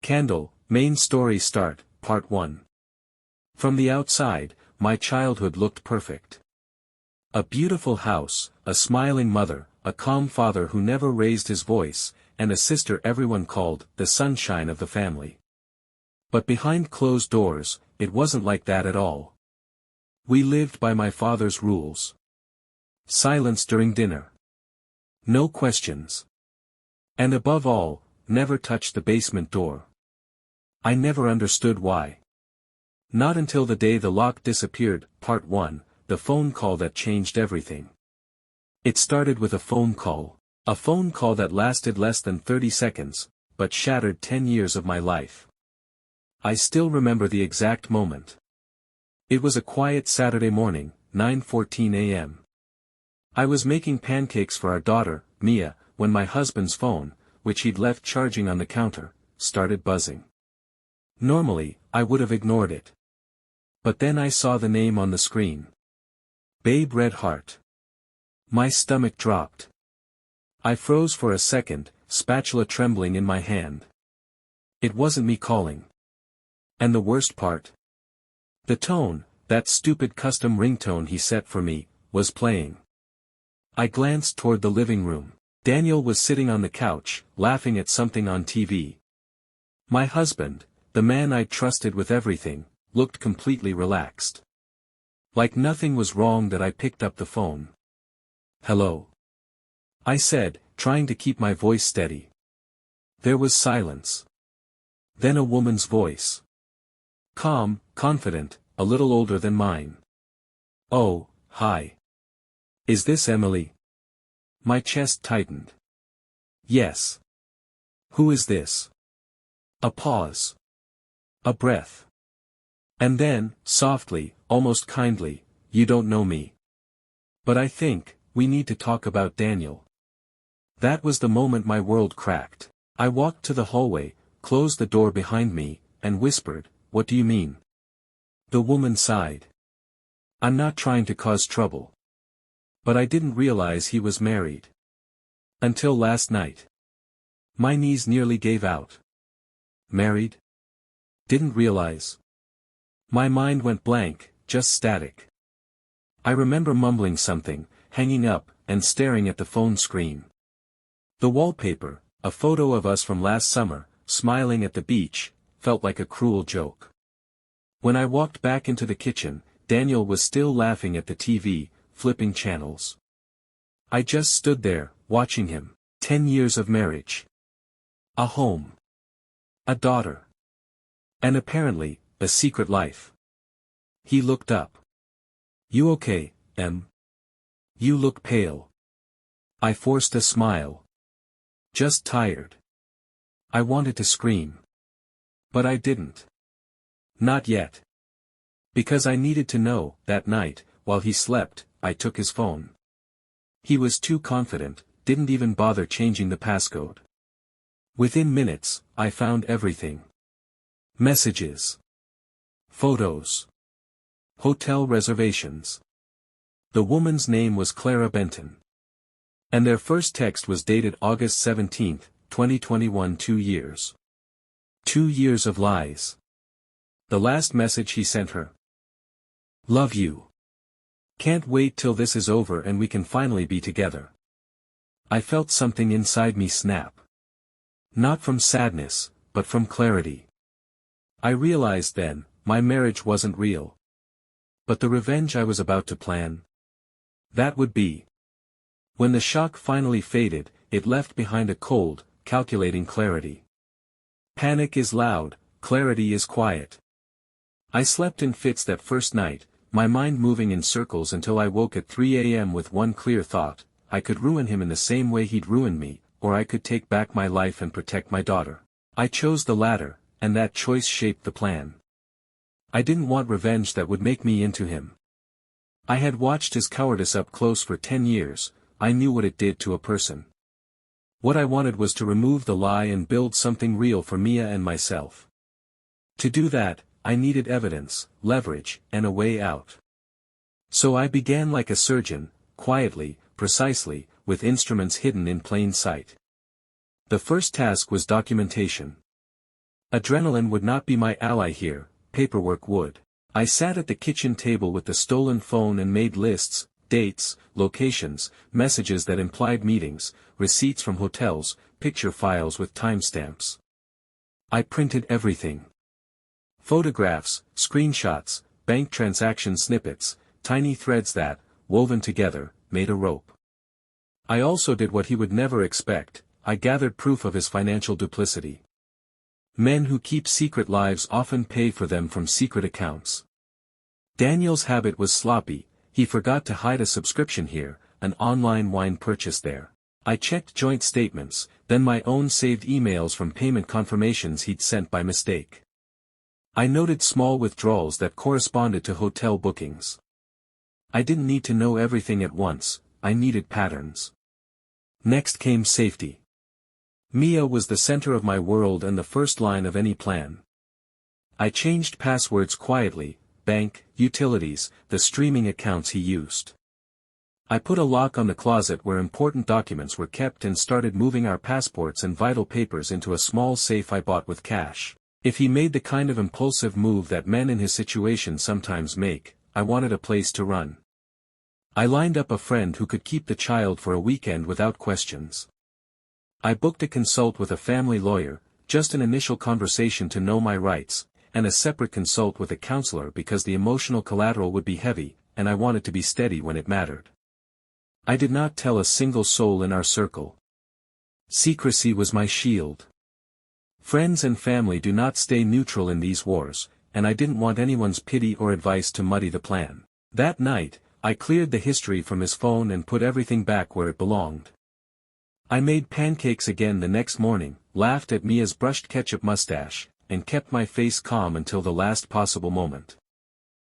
Candle, Main Story Start, Part 1. From the outside, my childhood looked perfect. A beautiful house, a smiling mother, a calm father who never raised his voice, and a sister everyone called the sunshine of the family. But behind closed doors, it wasn't like that at all. We lived by my father's rules. Silence during dinner. No questions. And above all, never touch the basement door. I never understood why. Not until the day the lock disappeared. Part 1, the phone call that changed everything. It started with a phone call that lasted less than 30 seconds, but shattered 10 years of my life. I still remember the exact moment. It was a quiet Saturday morning, 9:14 a.m. I was making pancakes for our daughter, Mia, when my husband's phone, which he'd left charging on the counter, started buzzing. Normally, I would have ignored it. But then I saw the name on the screen. Babe Red Heart. My stomach dropped. I froze for a second, spatula trembling in my hand. It wasn't me calling. And the worst part? The tone, that stupid custom ringtone he set for me, was playing. I glanced toward the living room. Daniel was sitting on the couch, laughing at something on TV. My husband, the man I'd trusted with everything, looked completely relaxed. Like nothing was wrong that I picked up the phone. "Hello?" I said, trying to keep my voice steady. There was silence. Then a woman's voice. Calm, confident, a little older than mine. "Oh, hi. Is this Emily?" My chest tightened. "Yes. Who is this?" A pause. A breath. And then, softly, almost kindly, "You don't know me. But I think, we need to talk about Daniel." That was the moment my world cracked. I walked to the hallway, closed the door behind me, and whispered, "What do you mean?" The woman sighed. "I'm not trying to cause trouble. But I didn't realize he was married. Until last night. My knees nearly gave out. Married? Didn't realize. My mind went blank, just static. I remember mumbling something, hanging up, and staring at the phone screen. The wallpaper, a photo of us from last summer, smiling at the beach, felt like a cruel joke. When I walked back into the kitchen, Daniel was still laughing at the TV, flipping channels. I just stood there, watching him. 10 years of marriage. A home. A daughter. And apparently, a secret life. He looked up. "You okay, Em? You look pale." I forced a smile. "Just tired." I wanted to scream. But I didn't. Not yet. Because I needed to know. That night, while he slept, I took his phone. He was too confident, didn't even bother changing the passcode. Within minutes, I found everything. Messages. Photos. Hotel reservations. The woman's name was Clara Benton. And their first text was dated August 17, 2021. 2 years. 2 years of lies. The last message he sent her. "Love you. Can't wait till this is over and we can finally be together." I felt something inside me snap. Not from sadness, but from clarity. I realized then, my marriage wasn't real. But the revenge I was about to plan? That would be. When the shock finally faded, it left behind a cold, calculating clarity. Panic is loud, clarity is quiet. I slept in fits that first night, my mind moving in circles until I woke at 3 a.m. with one clear thought: I could ruin him in the same way he'd ruined me, or I could take back my life and protect my daughter. I chose the latter, and that choice shaped the plan. I didn't want revenge that would make me into him. I had watched his cowardice up close for 10 years, I knew what it did to a person. What I wanted was to remove the lie and build something real for Mia and myself. To do that, I needed evidence, leverage, and a way out. So I began like a surgeon, quietly, precisely, with instruments hidden in plain sight. The first task was documentation. Adrenaline would not be my ally here, paperwork would. I sat at the kitchen table with the stolen phone and made lists, dates, locations, messages that implied meetings, receipts from hotels, picture files with timestamps. I printed everything. Photographs, screenshots, bank transaction snippets, tiny threads that, woven together, made a rope. I also did what he would never expect, I gathered proof of his financial duplicity. Men who keep secret lives often pay for them from secret accounts. Daniel's habit was sloppy, he forgot to hide a subscription here, an online wine purchase there. I checked joint statements, then my own saved emails from payment confirmations he'd sent by mistake. I noted small withdrawals that corresponded to hotel bookings. I didn't need to know everything at once, I needed patterns. Next came safety. Mia was the center of my world and the first line of any plan. I changed passwords quietly, bank, utilities, the streaming accounts he used. I put a lock on the closet where important documents were kept and started moving our passports and vital papers into a small safe I bought with cash. If he made the kind of impulsive move that men in his situation sometimes make, I wanted a place to run. I lined up a friend who could keep the child for a weekend without questions. I booked a consult with a family lawyer, just an initial conversation to know my rights, and a separate consult with a counselor because the emotional collateral would be heavy, and I wanted to be steady when it mattered. I did not tell a single soul in our circle. Secrecy was my shield. Friends and family do not stay neutral in these wars, and I didn't want anyone's pity or advice to muddy the plan. That night, I cleared the history from his phone and put everything back where it belonged. I made pancakes again the next morning, laughed at Mia's brushed ketchup mustache, and kept my face calm until the last possible moment.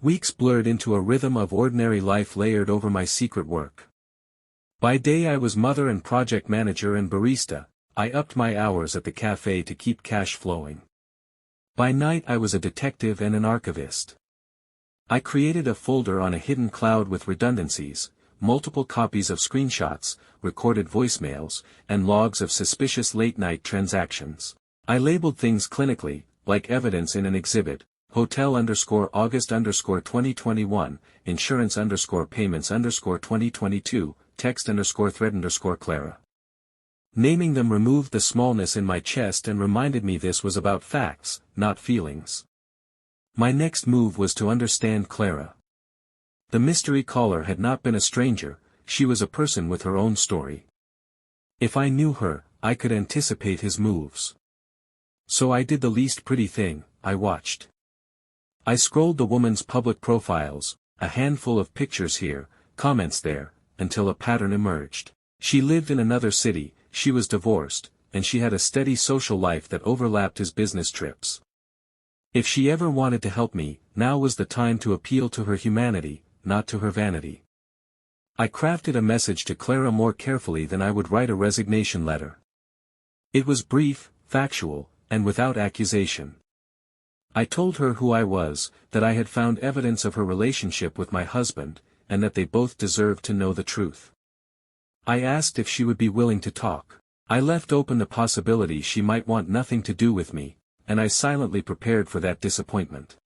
Weeks blurred into a rhythm of ordinary life layered over my secret work. By day I was mother and project manager and barista, I upped my hours at the cafe to keep cash flowing. By night I was a detective and an archivist. I created a folder on a hidden cloud with redundancies, multiple copies of screenshots, recorded voicemails, and logs of suspicious late-night transactions. I labeled things clinically, like evidence in an exhibit, hotel_August_2021, insurance_payments_2022, text_thread_Clara. Naming them removed the smallness in my chest and reminded me this was about facts, not feelings. My next move was to understand Clara. The mystery caller had not been a stranger, she was a person with her own story. If I knew her, I could anticipate his moves. So I did the least pretty thing, I watched. I scrolled the woman's public profiles, a handful of pictures here, comments there, until a pattern emerged. She lived in another city, she was divorced, and she had a steady social life that overlapped his business trips. If she ever wanted to help me, now was the time to appeal to her humanity, not to her vanity. I crafted a message to Clara more carefully than I would write a resignation letter. It was brief, factual, and without accusation. I told her who I was, that I had found evidence of her relationship with my husband, and that they both deserved to know the truth. I asked if she would be willing to talk. I left open the possibility she might want nothing to do with me, and I silently prepared for that disappointment.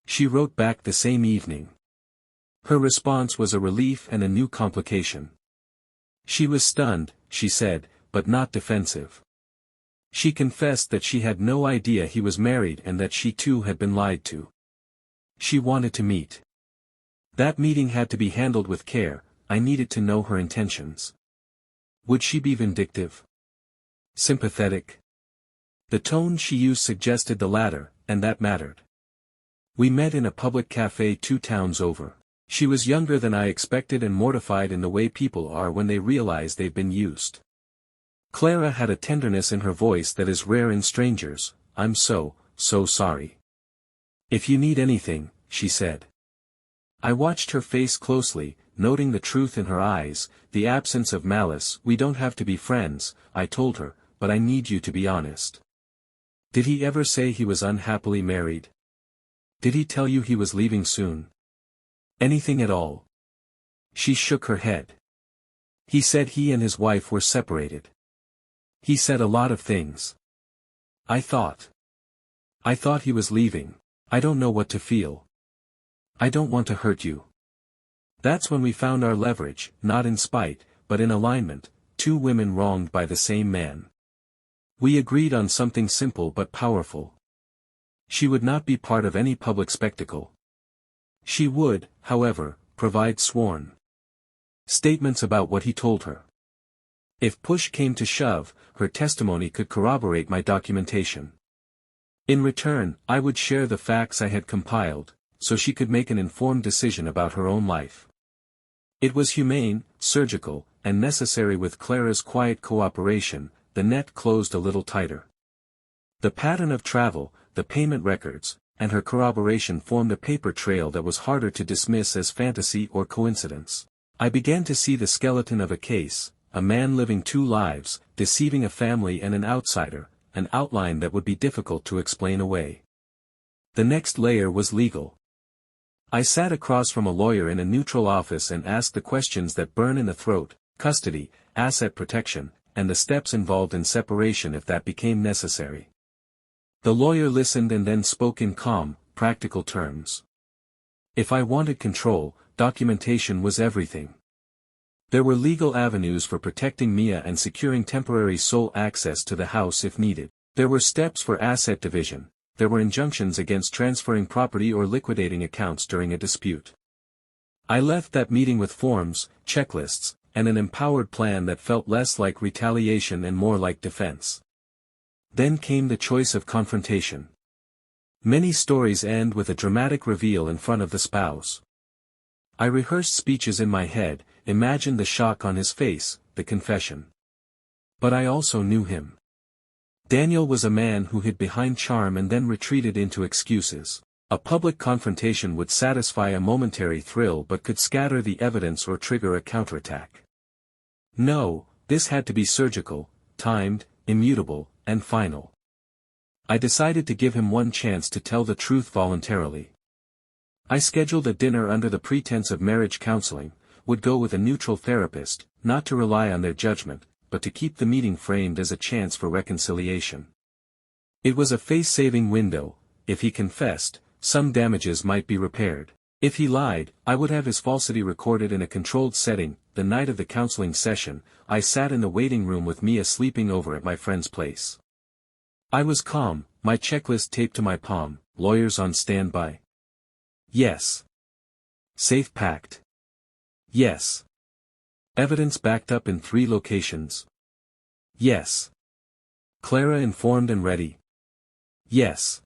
She wrote back the same evening. Her response was a relief and a new complication. She was stunned, she said, but not defensive. She confessed that she had no idea he was married and that she too had been lied to. She wanted to meet. That meeting had to be handled with care, I needed to know her intentions. Would she be vindictive? Sympathetic? The tone she used suggested the latter, and that mattered. We met in a public cafe 2 towns over. She was younger than I expected and mortified in the way people are when they realize they've been used. Clara had a tenderness in her voice that is rare in strangers. I'm so sorry. If you need anything, she said. I watched her face closely, noting the truth in her eyes, the absence of malice. We don't have to be friends, I told her, but I need you to be honest. Did he ever say he was unhappily married? Did he tell you he was leaving soon? Anything at all? She shook her head. He said he and his wife were separated. He said a lot of things. I thought. I thought he was leaving. I don't know what to feel. I don't want to hurt you. That's when we found our leverage, not in spite, but in alignment, two women wronged by the same man. We agreed on something simple but powerful. She would not be part of any public spectacle. She would, however, provide sworn statements about what he told her. If push came to shove, her testimony could corroborate my documentation. In return, I would share the facts I had compiled, so she could make an informed decision about her own life. It was humane, surgical, and necessary. With Clara's quiet cooperation, the net closed a little tighter. The pattern of travel, the payment records, and her corroboration formed a paper trail that was harder to dismiss as fantasy or coincidence. I began to see the skeleton of a case, a man living two lives, deceiving a family and an outsider, an outline that would be difficult to explain away. The next layer was legal. I sat across from a lawyer in a neutral office and asked the questions that burn in the throat: custody, asset protection, and the steps involved in separation if that became necessary. The lawyer listened and then spoke in calm, practical terms. If I wanted control, documentation was everything. There were legal avenues for protecting Mia and securing temporary sole access to the house if needed. There were steps for asset division. There were injunctions against transferring property or liquidating accounts during a dispute. I left that meeting with forms, checklists, and an empowered plan that felt less like retaliation and more like defense. Then came the choice of confrontation. Many stories end with a dramatic reveal in front of the spouse. I rehearsed speeches in my head, imagined the shock on his face, the confession. But I also knew him. Daniel was a man who hid behind charm and then retreated into excuses. A public confrontation would satisfy a momentary thrill but could scatter the evidence or trigger a counterattack. No, this had to be surgical, timed, immutable, and final. I decided to give him one chance to tell the truth voluntarily. I scheduled a dinner under the pretense of marriage counseling, would go with a neutral therapist, not to rely on their judgment, but to keep the meeting framed as a chance for reconciliation. It was a face-saving window. If he confessed, some damages might be repaired. If he lied, I would have his falsity recorded in a controlled setting. The night of the counseling session, I sat in the waiting room with Mia sleeping over at my friend's place. I was calm, my checklist taped to my palm, lawyers on standby. Yes. Safe packed. Yes. Evidence backed up in 3 locations. Yes. Clara informed and ready. Yes.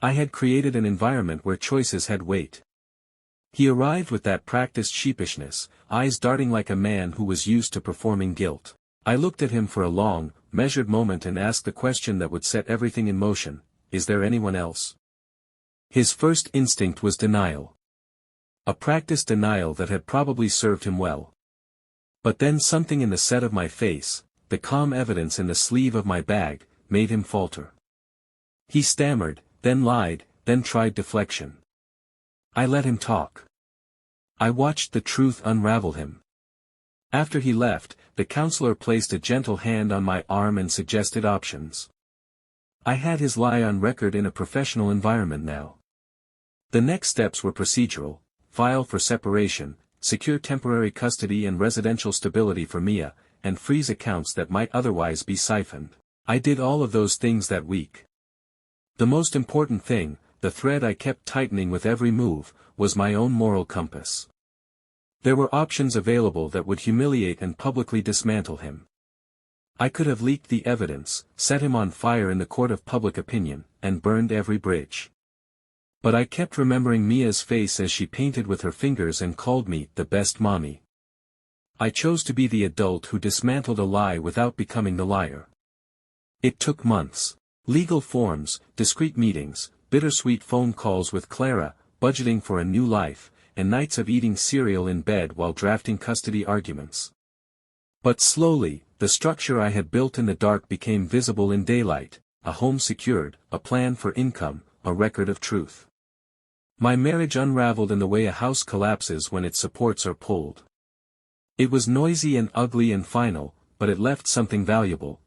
I had created an environment where choices had weight. He arrived with that practiced sheepishness, eyes darting like a man who was used to performing guilt. I looked at him for a long, measured moment and asked the question that would set everything in motion: is there anyone else? His first instinct was denial. A practiced denial that had probably served him well. But then something in the set of my face, the calm evidence in the sleeve of my bag, made him falter. He stammered, then lied, then tried deflection. I let him talk. I watched the truth unravel him. After he left, the counselor placed a gentle hand on my arm and suggested options. I had his lie on record in a professional environment now. The next steps were procedural: file for separation, secure temporary custody and residential stability for Mia, and freeze accounts that might otherwise be siphoned. I did all of those things that week. The most important thing, the thread I kept tightening with every move, was my own moral compass. There were options available that would humiliate and publicly dismantle him. I could have leaked the evidence, set him on fire in the court of public opinion, and burned every bridge. But I kept remembering Mia's face as she painted with her fingers and called me the best mommy. I chose to be the adult who dismantled a lie without becoming the liar. It took months. Legal forms, discreet meetings, bittersweet phone calls with Clara, budgeting for a new life, and nights of eating cereal in bed while drafting custody arguments. But slowly, the structure I had built in the dark became visible in daylight: a home secured, a plan for income, a record of truth. My marriage unraveled in the way a house collapses when its supports are pulled. It was noisy and ugly and final, but it left something valuable: